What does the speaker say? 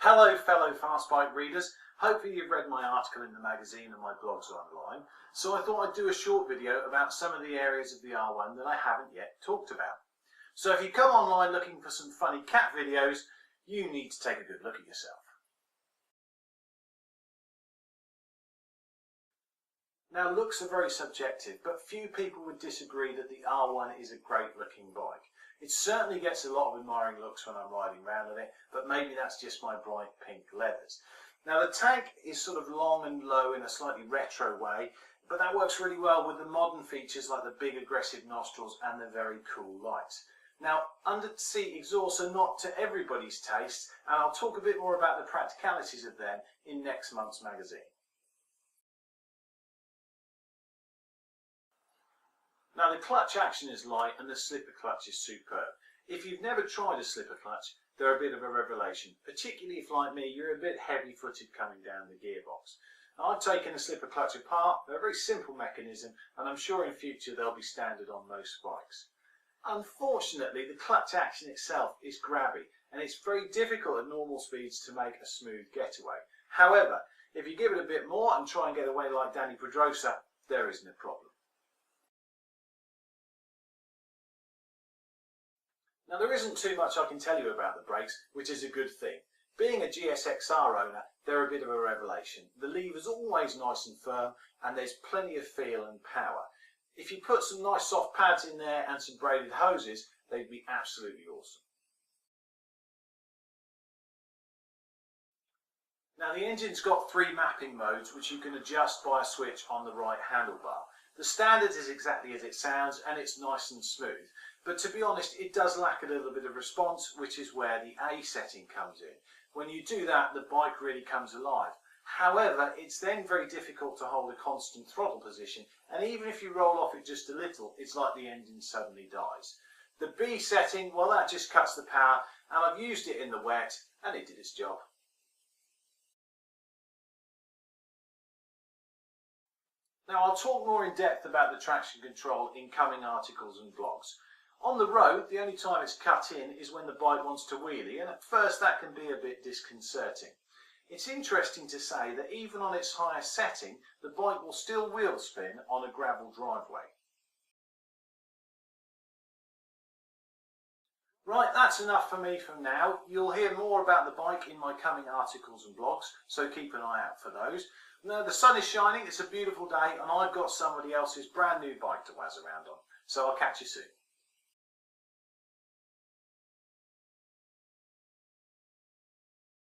Hello fellow fast bike readers, hopefully you've read my article in the magazine and my blogs online, so I thought I'd do a short video about some of the areas of the R1 that I haven't yet talked about. So if you come online looking for some funny cat videos, you need to take a good look at yourself. Now looks are very subjective, but few people would disagree that the R1 is a great looking bike. It certainly gets a lot of admiring looks when I'm riding around in it, but maybe that's just my bright pink leathers. Now the tank is sort of long and low in a slightly retro way, but that works really well with the modern features like the big aggressive nostrils and the very cool lights. Now under-seat exhausts are not to everybody's taste, and I'll talk a bit more about the practicalities of them in next month's magazine. Now the clutch action is light and the slipper clutch is superb. If you've never tried a slipper clutch, they're a bit of a revelation, particularly if like me you're a bit heavy footed coming down the gearbox. Now, I've taken the slipper clutch apart, they're a very simple mechanism and I'm sure in future they'll be standard on most bikes. Unfortunately the clutch action itself is grabby and it's very difficult at normal speeds to make a smooth getaway. However, if you give it a bit more and try and get away like Danny Pedrosa, there isn't a problem. Now there isn't too much I can tell you about the brakes, which is a good thing. Being a GSXR owner, they're a bit of a revelation. The lever's always nice and firm and there's plenty of feel and power. If you put some nice soft pads in there and some braided hoses, they'd be absolutely awesome. Now the engine's got 3 mapping modes which you can adjust by a switch on the right handlebar. The standard is exactly as it sounds and it's nice and smooth, but to be honest it does lack a little bit of response, which is where the A setting comes in. When you do that the bike really comes alive. However, it's then very difficult to hold a constant throttle position, and even if you roll off it just a little, it's like the engine suddenly dies. The B setting, well, that just cuts the power, and I've used it in the wet and it did its job. Now I'll talk more in depth about the traction control in coming articles and blogs. On the road, the only time it's cut in is when the bike wants to wheelie, and at first that can be a bit disconcerting. It's interesting to say that even on its highest setting, the bike will still wheel spin on a gravel driveway. Right, that's enough for me for now. You'll hear more about the bike in my coming articles and blogs, so keep an eye out for those. Now the sun is shining, it's a beautiful day, and I've got somebody else's brand new bike to wazz around on. So I'll catch you soon.